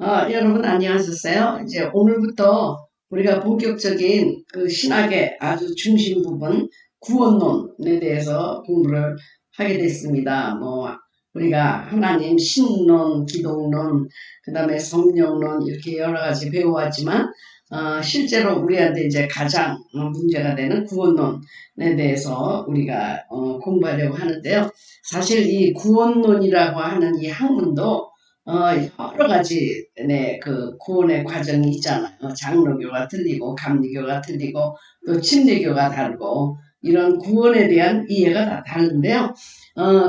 여러분 안녕하셨어요? 이제 오늘부터 우리가 본격적인 그 신학의 아주 중심 부분 구원론에 대해서 공부를 하게 됐습니다. 우리가 하나님 신론, 기독론, 그 다음에 성령론 이렇게 여러 가지 배워왔지만 실제로 우리한테 이제 가장 문제가 되는 구원론에 대해서 우리가 공부하려고 하는데요. 사실 이 구원론이라고 하는 이 학문도 여러 가지, 그 구원의 과정이 있잖아요. 장로교가 틀리고, 감리교가 틀리고, 또 침례교가 다르고, 이런 구원에 대한 이해가 다 다른데요.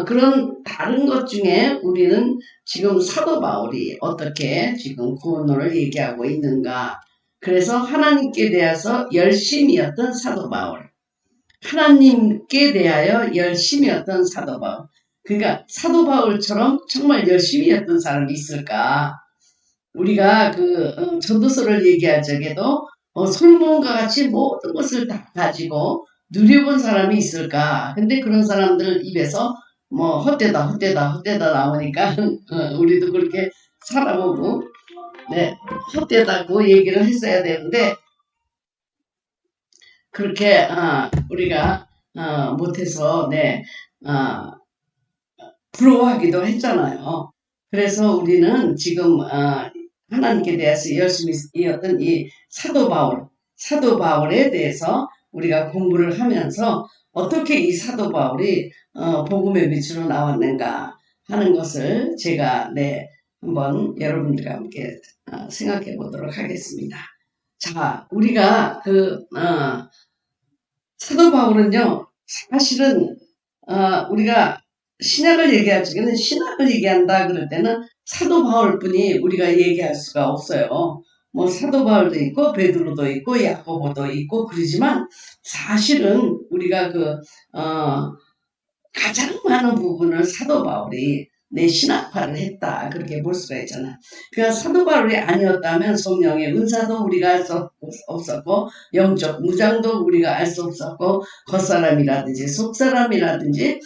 그런 다른 것 중에 우리는 지금 사도 바울이 어떻게 지금 구원론을 얘기하고 있는가. 그래서 하나님께 대해서 열심이었던 사도 바울. 하나님께 대하여 열심이었던 사도 바울. 그러니까 사도 바울처럼 정말 열심히 했던 사람이 있을까? 우리가 전도서를 얘기할 적에도 솔몬과 같이 모든 것을 다 가지고 누려본 사람이 있을까? 근데 그런 사람들 입에서 헛되다 헛되다 헛되다 나오니까 우리도 그렇게 살아보고 헛되다고 얘기를 했어야 되는데 그렇게 우리가 못해서 부러워하기도 했잖아요. 그래서 우리는 지금 하나님께 대해서 열심히 이었던 이 사도 바울에 대해서 우리가 공부를 하면서 어떻게 이 사도 바울이 복음의 빛으로 나왔는가 하는 것을 제가 한번 여러분들과 함께 생각해 보도록 하겠습니다. 자, 우리가 사도 바울은요, 사실은 우리가 신약을 얘기할 적에는 신학을 얘기한다 그럴 때는 사도 바울뿐이 우리가 얘기할 수가 없어요. 사도 바울도 있고 베드로도 있고 야고보도 있고 그러지만 사실은 우리가 가장 많은 부분을 사도 바울이 신학화를 했다 그렇게 볼 수가 있잖아요. 그러니까 사도 바울이 아니었다면 성령의 은사도 우리가 알 수 없었고 영적 무장도 우리가 알 수 없었고 겉사람이라든지 속사람이라든지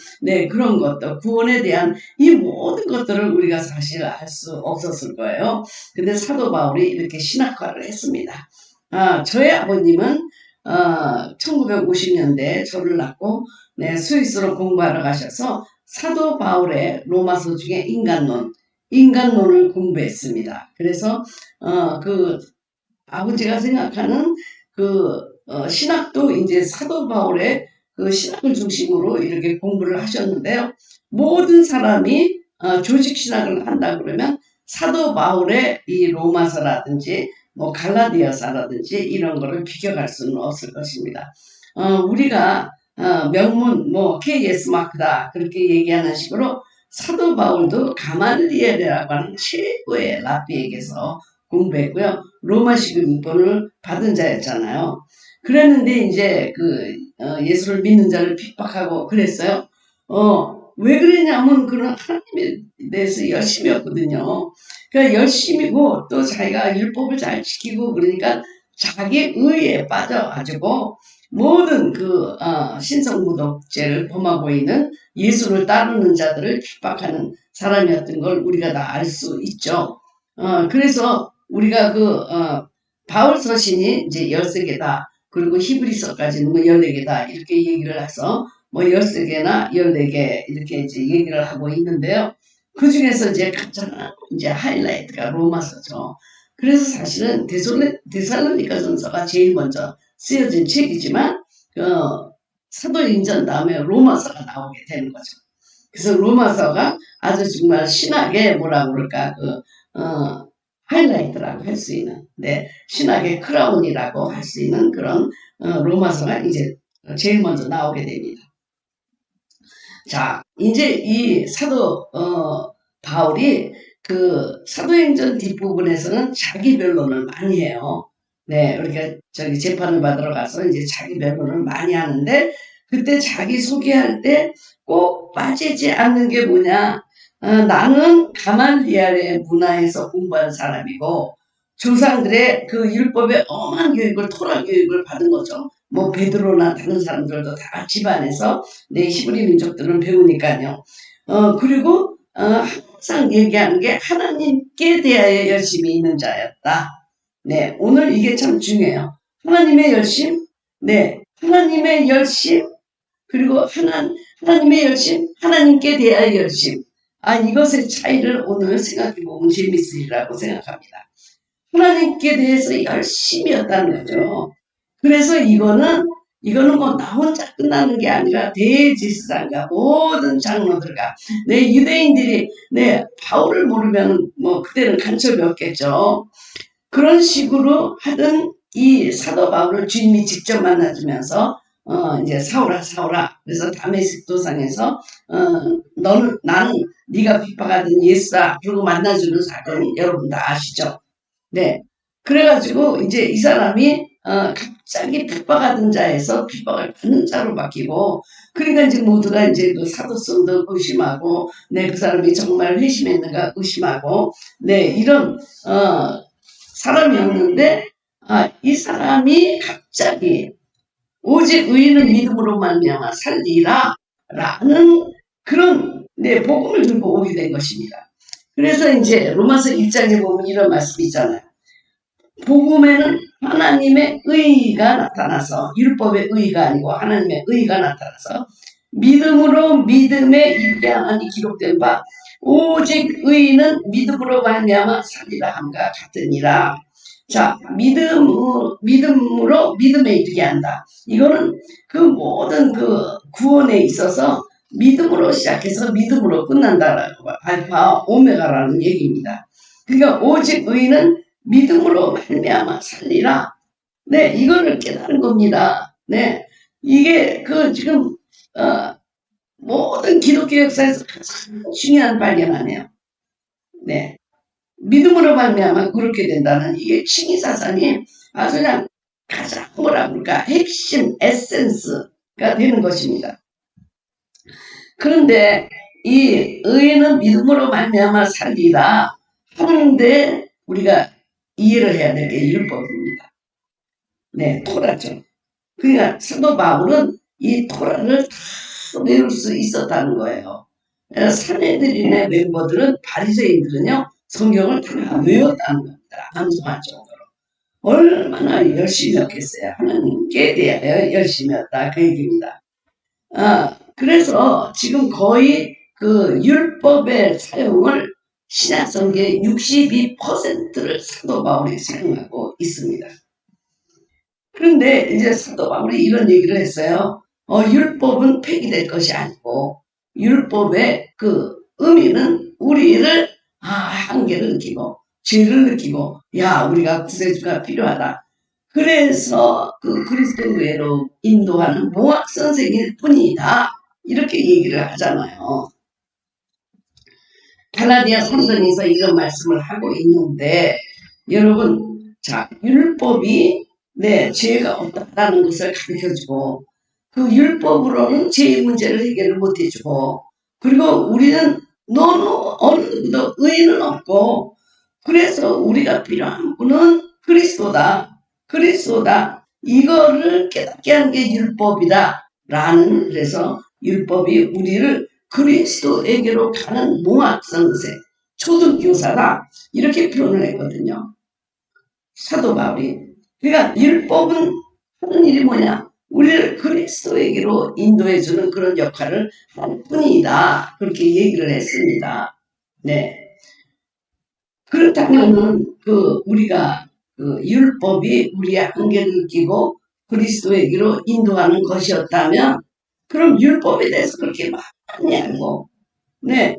그런 것도 구원에 대한 이 모든 것들을 우리가 사실 알 수 없었을 거예요. 근데 사도 바울이 이렇게 신학화를 했습니다. 저의 아버님은 1950년대에 저를 낳고 스위스로 공부하러 가셔서 사도 바울의 로마서 중에 인간론을 공부했습니다. 그래서 아버지가 생각하는 신학도 이제 사도 바울의 신학을 중심으로 이렇게 공부를 하셨는데요. 모든 사람이 조직 신학을 한다 그러면 사도 바울의 이 로마서라든지 갈라디아서라든지 이런 거를 비교할 수는 없을 것입니다. 우리가 명문 KS 마크다 그렇게 얘기하는 식으로 사도 바울도 가말리엘이라고 하는 최고의 랍비에게서 공부했고요. 로마식 율법을 받은 자였잖아요. 그랬는데 이제 예수를 믿는 자를 핍박하고 그랬어요. 왜 그랬냐면 그런 하나님에 대해서 열심이었거든요. 그러니까 열심이고 또 자기가 율법을 잘 지키고 그러니까 자기 의에 빠져가지고 모든 신성모독죄를 범하고 있는 예수를 따르는 자들을 핍박하는 사람이었던 걸 우리가 다 알 수 있죠. 그래서 우리가 바울 서신이 이제 13개다. 그리고 히브리서까지는 14개다. 이렇게 얘기를 해서 13개나 14개 이렇게 이제 얘기를 하고 있는데요. 그 중에서 이제 가장 이제 하이라이트가 로마서죠. 그래서 사실은 데살로니가 전서가 제일 먼저 쓰여진 책이지만 사도행전 다음에 로마서가 나오게 되는 거죠. 그래서 로마서가 아주 정말 신학의 뭐라 그럴까 하이라이트라고 할 수 있는 신학의 크라운이라고 할 수 있는 그런 로마서가 이제 제일 먼저 나오게 됩니다. 자, 이제 이 사도 바울이 사도행전 뒷부분에서는 자기 변론을 많이 해요. 이렇게 재판을 받으러 가서 이제 자기 변론을 많이 하는데 그때 자기 소개할 때 꼭 빠지지 않는 게 뭐냐? 나는 가말리엘의 문화에서 공부한 사람이고 조상들의 율법의 엄한 교육을 토라 교육을 받은 거죠. 베드로나 다른 사람들도 다 집안에서 히브리 민족들은 배우니까요. 그리고 항상 얘기하는 게 하나님께 대하여 열심히 있는 자였다. 네, 오늘 이게 참 중요해요. 하나님의 열심, 네, 하나님의 열심, 그리고 하나님의 열심, 하나님께 대하여 열심. 이것의 차이를 오늘 생각해보면 재밌으리라고 생각합니다. 하나님께 대해서 열심이었다는 거죠. 그래서 이거는 뭐 나 혼자 끝나는 게 아니라 대제사장과 모든 장로들과 유대인들이 바울을 모르면 뭐 그때는 간첩이 없겠죠. 그런 식으로 하던 이 사도 바울을 주님이 직접 만나주면서 이제 사울아 그래서 다메섹 도상에서 나는 네가 핍박하던 예수다 그러고 만나주는 사건 여러분 다 아시죠? 네. 그래가지고 이제 이 사람이 갑자기 핍박하던 자에서 핍박을 받는 자로 바뀌고, 그러니까 이제 모두가 이제 그 사도성도 의심하고, 그 사람이 정말 회심했는가 의심하고, 이런 사람이었는데, 이 사람이 갑자기 오직 의인은 믿음으로 말미암아 살리라 라는 그런 복음을 들고 오게 된 것입니다. 그래서 이제 로마서 1장에 보면 이런 말씀이 있잖아요. 복음에는 하나님의 의가 나타나서, 율법의 의가 아니고 하나님의 의가 나타나서 믿음으로 믿음에 이르게 하나니 기록된 바 오직 의인은 믿음으로 말미암아 살리라 함과 같으니라. 자, 믿음으로 믿음에 이르게 한다. 이거는 그 모든 그 구원에 있어서 믿음으로 시작해서 믿음으로 끝난다라고, 알파 오메가라는 얘기입니다. 그러니까 오직 의인은 믿음으로 말미암아 살리라. 이거를 깨달은 겁니다. 이게 지금 모든 기독교 역사에서 가장 중요한 발견하네요. 믿음으로 말미암아 그렇게 된다는 이게 칭의사상이 아주 그냥 가장 뭐라 그럴까 핵심 에센스가 되는 것입니다. 그런데 이 의인은 믿음으로 말미암아 살리라 하는데 우리가 이해를 해야 될 게 율법입니다. 토라죠. 그러니까 사도 바울은 이 토라를 다 외울 수 있었다는 거예요. 사내들인의 멤버들은, 바리새인들은요 성경을 다 외웠다는 겁니다. 암송할 정도로. 얼마나 열심히였겠어요. 하나님께 대하여 열심히였다 그 얘기입니다. 그래서 지금 거의 그 율법의 사용을 신약성경의 62%를 사도 바울이 사용하고 있습니다. 그런데 이제 사도 바울이 이런 얘기를 했어요. 율법은 폐기될 것이 아니고 율법의 그 의미는 우리를 한계를 느끼고 죄를 느끼고 우리가 구세주가 필요하다. 그래서 그 그리스도로 인도하는 모학 선생일 뿐이다. 이렇게 얘기를 하잖아요. 갈라디아 3장에서 이런 말씀을 하고 있는데, 여러분, 자, 율법이 죄가 없다는 것을 가르쳐주고, 그 율법으로는 죄의 문제를 해결을 못해주고, 그리고 우리는 어느 누구도 의인은 없고, 그래서 우리가 필요한 분은 그리스도다. 이거를 깨닫게 하는 게 율법이다. 그래서 율법이 우리를 그리스도에게로 가는 몽학선생, 초등교사다. 이렇게 표현을 했거든요. 사도 바울이. 그러니까 율법은 하는 일이 뭐냐? 우리를 그리스도에게로 인도해주는 그런 역할을 할 뿐이다. 그렇게 얘기를 했습니다. 그렇다면은 우리가 율법이 우리의 한계를 느끼고 그리스도에게로 인도하는 것이었다면, 그럼 율법에 대해서 그렇게 많이 알고,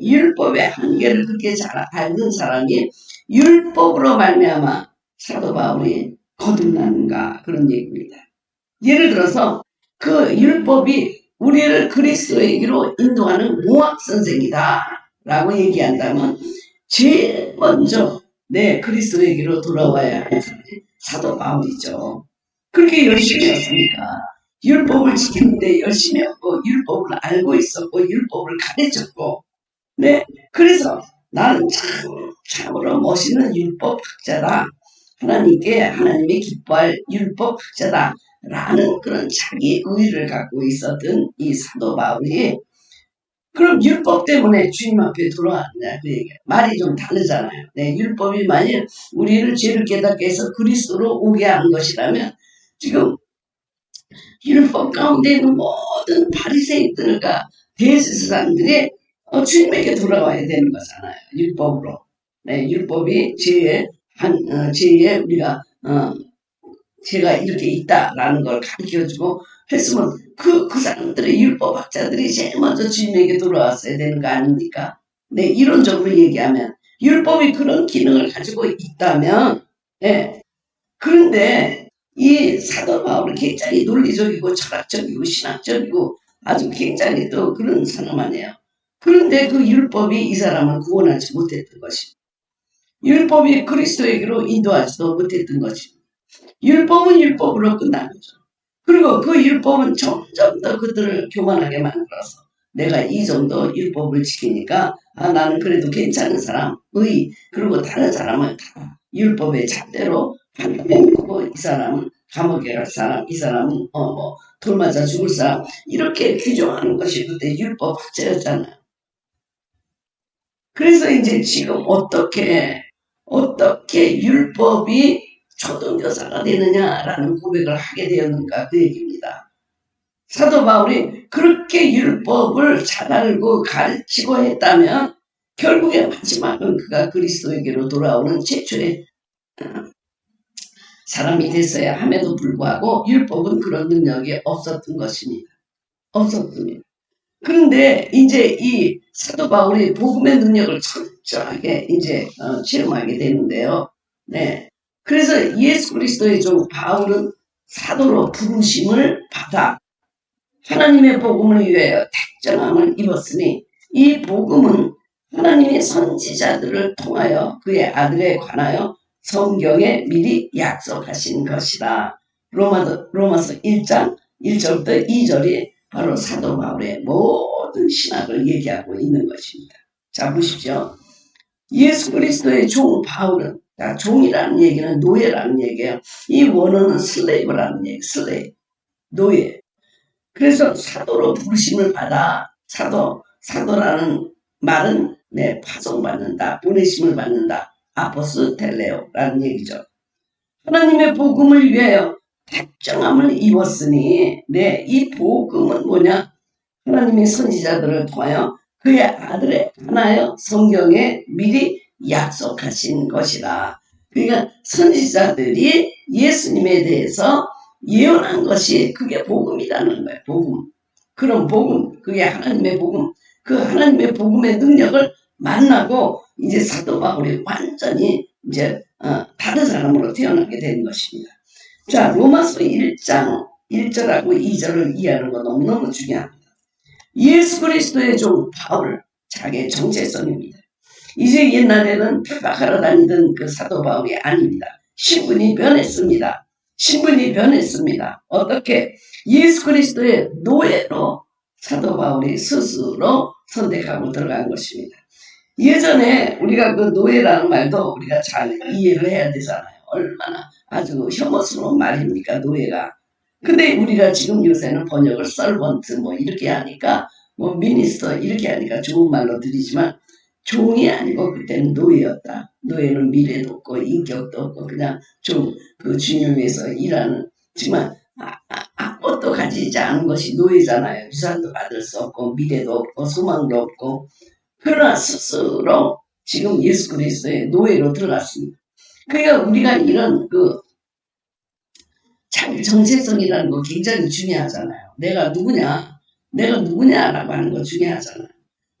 율법의 한계를 그렇게 잘 알는 사람이 율법으로 말미암아 사도 바울이 거듭나는가, 그런 얘기입니다. 예를 들어서 그 율법이 우리를 그리스도에게로 인도하는 몽학 선생이다 라고 얘기한다면, 제일 먼저 그리스도에게로 돌아와야 하는 사람이 사도 바울이죠. 그렇게 열심히 했으니까 율법을 지키는데 열심히 했고, 율법을 알고 있었고, 율법을 가르쳤고, 그래서 나는 참으로 멋있는 율법학자다. 하나님이 기뻐할 율법학자다. 라는 그런 자기 의의를 갖고 있었던 이 사도 바울이 그럼 율법 때문에 주님 앞에 돌아왔느냐 그 얘기야. 말이 좀 다르잖아요. 네, 율법이 만일 우리를 죄를 깨닫게 해서 그리스도로 오게 한 것이라면 지금 율법 가운데 있는 모든 바리새인들과 대제사 사람들이 주님에게 돌아와야 되는 거잖아요. 율법으로. 네, 율법이 죄에 우리가 죄가 이렇게 있다라는 걸 가르쳐주고 했으면 그 사람들의 율법학자들이 제일 먼저 주님에게 돌아왔어야 되는 거 아닙니까? 네, 이론적으로 얘기하면 율법이 그런 기능을 가지고 있다면, 예. 그런데 이 사도 바울은 굉장히 논리적이고 철학적이고 신학적이고 아주 굉장히 또 그런 사람 아니에요. 그런데 그 율법이 이 사람을 구원하지 못했던 것입니다. 율법이 그리스도에게로 인도하지도 못했던 것입니다. 율법은 율법으로 끝난 거죠. 그리고 그 율법은 점점 더 그들을 교만하게 만들어서 내가 이 정도 율법을 지키니까 나는 그래도 괜찮은 사람, 그리고 다른 사람은 다 율법의 잣대로 판단해놓고 이 사람은 감옥에 갈 사람, 이 사람은 돌 맞아 죽을 사람 이렇게 규정하는 것이 그때 율법 학자였잖아요. 그래서 이제 지금 어떻게 율법이 초등교사가 되느냐라는 고백을 하게 되었는가 그 얘기입니다. 사도 바울이 그렇게 율법을 잘 알고 가르치고 했다면 결국에 마지막은 그가 그리스도에게로 돌아오는 최초의 사람이 됐어야 함에도 불구하고 율법은 그런 능력이 없었던 것입니다. 없었습니다. 그런데 이제 이 사도 바울이 복음의 능력을 철저하게 이제 체험하게 되는데요. 네. 그래서 예수 그리스도의 종 바울은 사도로 부르심을 받아 하나님의 복음을 위하여 택정함을 입었으니 이 복음은 하나님의 선지자들을 통하여 그의 아들에 관하여 성경에 미리 약속하신 것이다. 로마서 1장 1절부터 2절이 바로 사도 바울의 모든 신학을 얘기하고 있는 것입니다. 자, 보십시오. 예수 그리스도의 종 바울은, 종이라는 얘기는 노예라는 얘기예요. 이 원어는 슬레이브라는 얘기, 노예. 그래서 사도로 부르심을 받아, 사도라는 말은 파송받는다, 보내심을 받는다, 아포스텔레오라는 얘기죠. 하나님의 복음을 위하여 택정함을 입었으니, 이 복음은 뭐냐? 하나님의 선지자들을 통하여 그의 아들에 관하여 성경에 미리 약속하신 것이다. 그러니까 선지자들이 예수님에 대해서 예언한 것이 그게 복음이라는 거예요. 복음. 그런 복음, 그게 하나님의 복음. 그 하나님의 복음의 능력을 만나고 이제 사도 바울이 완전히 이제 다른 사람으로 태어나게 되는 것입니다. 자, 로마서 1장 1절하고 2절을 이해하는 거 너무너무 중요합니다. 예수 그리스도의 종 바울, 자기의 정체성입니다. 이제 옛날에는 타박하러 다니던 그 사도 바울이 아닙니다. 신분이 변했습니다. 어떻게? 예수 그리스도의 노예로 사도 바울이 스스로 선택하고 들어간 것입니다. 예전에 우리가 그 노예라는 말도 우리가 잘 이해를 해야 되잖아요. 얼마나 아주 혐오스러운 말입니까, 노예가. 근데 우리가 지금 요새는 번역을 서번트 이렇게 하니까 미니스터 이렇게 하니까 좋은 말로 들리지만 종이 아니고 그때는 노예였다. 노예는 미래도 없고 인격도 없고 그냥 그 주님을 위해서 일하는 정말 아무것도 가지지 않은 것이 노예잖아요. 유산도 받을 수 없고 미래도 없고 소망도 없고 그러나 스스로 지금 예수 그리스도의 노예로 들어갔습니다. 그러니까 우리가 이런 자기 정체성이라는 거 굉장히 중요하잖아요. 내가 누구냐라고 하는 거 중요하잖아요.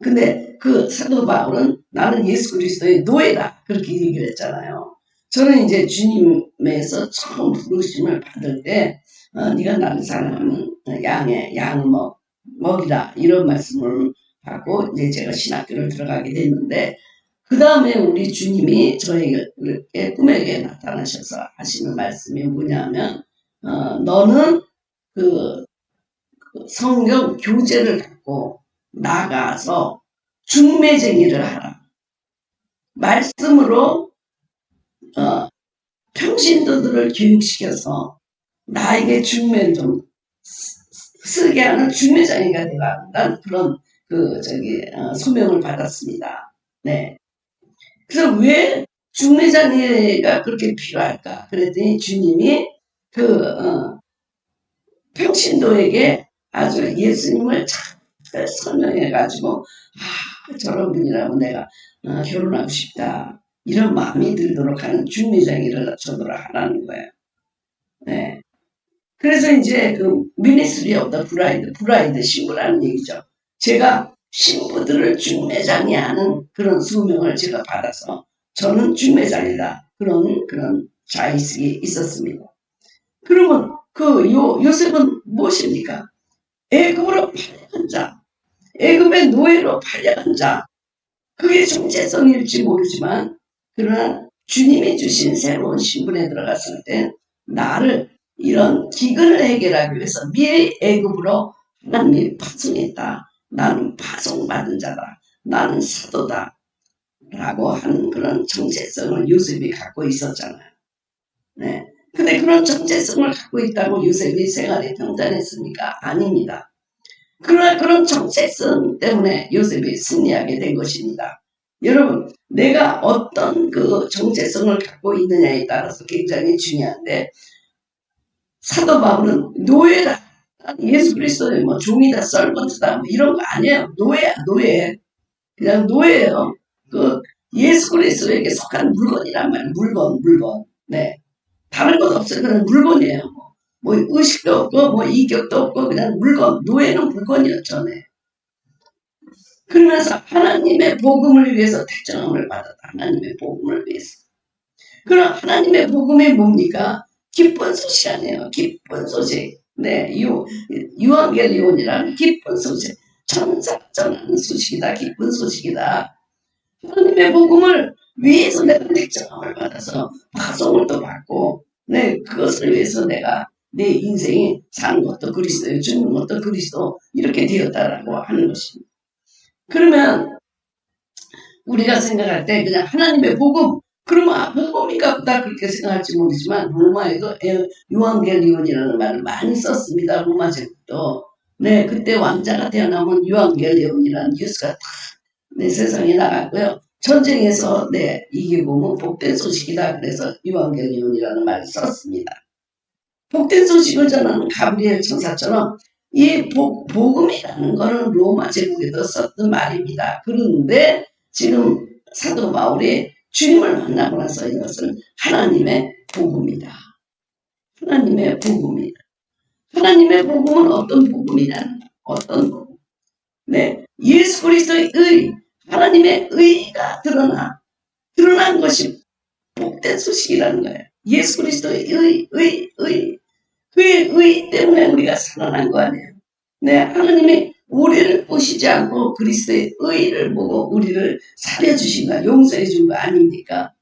근데 그 사도 바울은 나는 예수 그리스도의 노예다. 그렇게 얘기를 했잖아요. 저는 이제 주님에서 처음 부르심을 받을 때 네가 나를 사랑하면 양을 먹이라 이런 말씀을 받고 이제 제가 신학교를 들어가게 됐는데 그 다음에 우리 주님이 저에게 꿈에게 나타나셔서 하시는 말씀이 뭐냐면 너는 그 성경 교재를 갖고 나가서 중매쟁이를 하라. 말씀으로 평신도들을 교육시켜서 나에게 중매를 좀 쓰게 하는 중매쟁이가 되라. 난 그런 소명을 받았습니다. 네. 그래서 왜 중매장애가 그렇게 필요할까? 그랬더니 주님이 평신도에게 아주 예수님을 잘 설명해가지고, 저런 분이라면 내가 결혼하고 싶다. 이런 마음이 들도록 하는 중매장애를 저도록 하라는 거예요. 네. 그래서 이제 미니스트리 오브 더 브라이드 신부라는 얘기죠. 제가 신부들을 중매장애하는 그런 수명을 제가 받아서 저는 중매장이다. 그런 자의식이 있었습니다. 그러면 요셉은 무엇입니까? 애굽으로 팔려간 자, 애굽의 노예로 팔려간 자, 그게 정체성일지 모르지만 그러나 주님이 주신 새로운 신분에 들어갔을 때 나를 이런 기근을 해결하기 위해서 미리 애굽으로 하나님이 파송했다. 나는 파송받은 자다. 나는 사도다. 라고 하는 그런 정체성을 요셉이 갖고 있었잖아요. 네. 근데 그런 정체성을 갖고 있다고 요셉이 생활이 평탄했습니까? 아닙니다. 그러나 그런 정체성 때문에 요셉이 승리하게 된 것입니다. 여러분, 내가 어떤 정체성을 갖고 있느냐에 따라서 굉장히 중요한데, 사도 바울은 노예다. 예수 그리스도의 종이다, 썰번트다, 이런 거 아니에요. 노예야, 노예. 그냥 노예예요. 예수 그리스도에게 속한 물건이란 말이에요. 물건. 네. 다른 것 없어요. 그냥 물건이에요. 의식도 없고, 이격도 없고, 그냥 물건. 노예는 물건이었죠. 네. 그러면서 하나님의 복음을 위해서 택정함을 받았다. 하나님의 복음을 위해서. 그럼 하나님의 복음이 뭡니까? 기쁜 소식 아니에요. 기쁜 소식. 네, 유앙겔리온이라는 기쁜 소식. 천사 전하는 소식이다. 기쁜 소식이다. 하나님의 복음을 위해서 내가 택정함을 받아서 파송을 또 받고, 네, 그것을 위해서 내가 내 인생이 사는 것도 그리스도요, 죽는 것도 그리스도 이렇게 되었다라고 하는 것입니다. 그러면 우리가 생각할 때 그냥 하나님의 복음, 그러면 복음인가 보다 그렇게 생각할지 모르지만 로마에도 유앙겔리온이라는 말을 많이 썼습니다. 로마 제국도. 네, 그때 왕자가 태어나면 유앙겔리온이라는 뉴스가 다 세상에 나갔고요. 전쟁에서 이기고 복된 소식이다. 그래서 유앙겔리온이라는 말을 썼습니다. 복된 소식을 전하는 가브리엘 천사처럼 이 복음이라는 거는 로마 제국에도 썼던 말입니다. 그런데 지금 사도 바울이 주님을 만나고 나서 이것은 하나님의 복음이다. 하나님의 복음이다. 하나님의 복음은 어떤 복음이냐? 어떤 복음? 네, 예수 그리스도의 의, 하나님의 의가 드러난 것이 복된 소식이라는 거예요. 예수 그리스도의 그의 의 때문에 우리가 살아난 거 아니에요. 네, 하나님이 우리를 보시지 않고 그리스도의 의를 보고 우리를 살려주신 거, 용서해 준 거 아닙니까?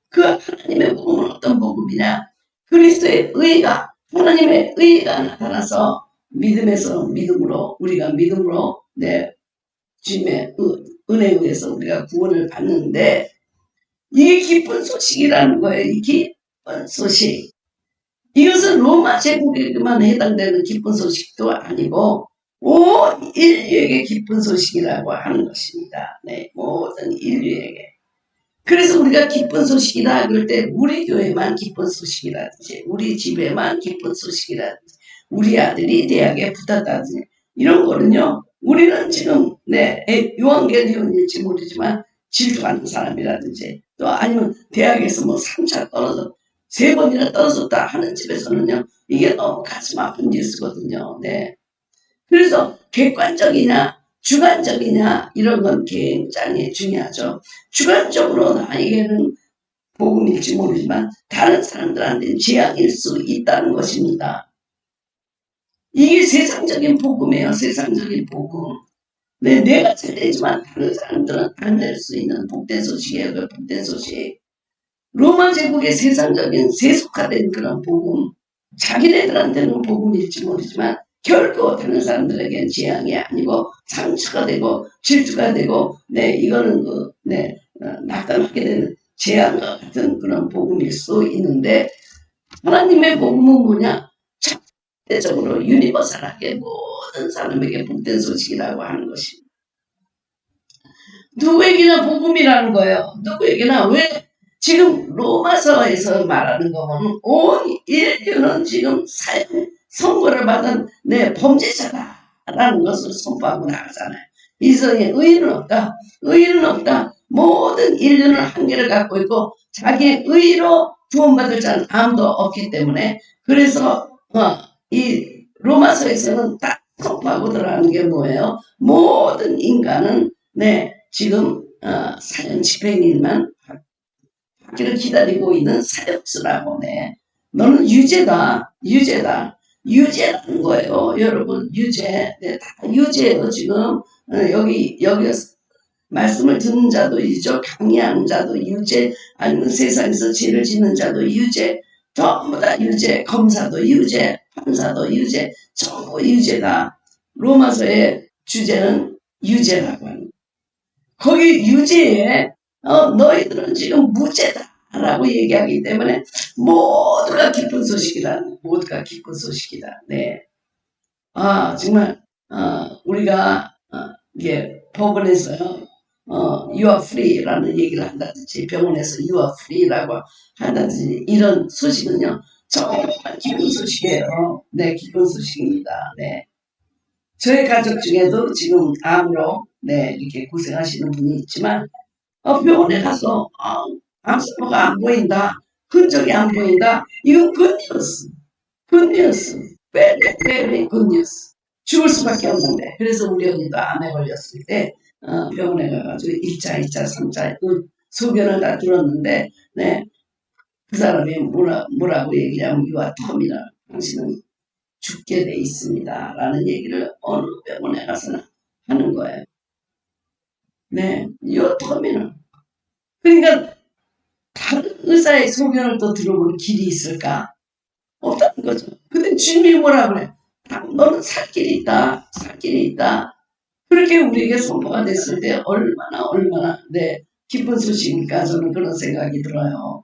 그 하나님의 복음은 어떤 복음이냐? 그리스도의 의가, 하나님의 의가 나타나서 믿음에서 믿음으로, 우리가 믿음으로, 주님의 은혜에 의해서 우리가 구원을 받는데, 이게 기쁜 소식이라는 거예요. 이 기쁜 소식. 이것은 로마 제국에만 해당되는 기쁜 소식도 아니고 온 인류에게 기쁜 소식이라고 하는 것입니다. 네, 모든 인류에게. 그래서 우리가 기쁜 소식이다 그럴 때 우리 교회만 기쁜 소식이라든지 우리 집에만 기쁜 소식이라든지 우리 아들이 대학에 붙었다든지 이런 거는요. 우리는 지금 유앙겔리온일지 모르지만 질투하는 사람이라든지 또 아니면 대학에서 3차 떨어져 3번이나 떨어졌다 하는 집에서는요. 이게 너무 가슴 아픈 뉴스거든요. 네. 그래서 객관적이냐 주관적이냐 이런 건 굉장히 중요하죠. 주관적으로 나에게는 복음일지 모르지만 다른 사람들한테는 재앙일 수 있다는 것입니다. 이게 세상적인 복음이에요. 세상적인 복음. 네, 내가 잘 되지만 다른 사람들은 안 될 수 있는 복된 소식이에요. 그 복된 소식. 로마 제국의 세상적인 세속화된 그런 복음. 자기네들한테는 복음일지 모르지만 결코 다른 사람들에게는 재앙이 아니고 상처가 되고 질투가 되고 이거는 낙담하게 되는 재앙과 같은 그런 복음일 수 있는데 하나님의 복음은 뭐냐? 절대적으로 유니버설하게 모든 사람에게 복된 소식이라고 하는 것입니다. 누구에게나 복음이라는 거예요. 누구에게나. 왜? 지금 로마서에서 말하는 거는 온 인류는 지금 선고를 받은 내 범죄자다라는 것을 선포하고 나가잖아요. 이 세상에 의인은 없다. 의인은 없다. 모든 인류는 한계를 갖고 있고 자기의 의로 구원받을 자는 아무도 없기 때문에 그래서 이 로마서에서는 딱 선포하고 들어가는 게 뭐예요? 모든 인간은 지금 사형 집행일만 받기를 기다리고 있는 사형수라고. 너는 유죄라는 거예요. 여러분 유죄. 다 유죄예요. 지금 여기 말씀을 듣는 자도 유죄, 강의하는 자도 유죄, 아니면 세상에서 죄를 짓는 자도 유죄, 전부 다 유죄, 검사도 유죄, 판사도 유죄, 전부 유죄다. 로마서의 주제는 유죄라고 하는 거예요. 거기 유죄에 너희들은 지금 무죄다라고 얘기하기 때문에 모두가 기쁜 소식이다. 모두가 기쁜 소식이다. 네. 정말 우리가 이게 법원에서요. you are free라는 얘기를 한다든지 병원에서 you are free라고 한다든지 이런 소식은요. 정말 기쁜 소식이에요. 네, 기쁜 소식입니다. 네. 저희 가족 중에도 지금 암으로 이렇게 고생하시는 분이 있지만 병원에 가서 암세포가 안 보인다. 흔적이 안 보인다. 이건 굿뉴스. 굿뉴스. very 굿뉴스. 죽을 수밖에 없는데. 그래서 우리 언니도 암에 걸렸을 때 병원에 가가지고 1차, 2차, 3차 소견을 다 들었는데 그 사람이 뭐라고 얘기하면 유아 터미널. 당신은 죽게 돼 있습니다. 라는 얘기를 어느 병원에 가서는 하는 거예요. 유아 터미널. 그러니까 다른 의사의 소견을 또 들어볼 길이 있을까? 없다는 거죠. 근데 주님이 뭐라 그래? 너는 살 길이 있다. 살 길이 있다. 그렇게 우리에게 선포가 됐을 때 얼마나 기쁜 소식입니까? 저는 그런 생각이 들어요.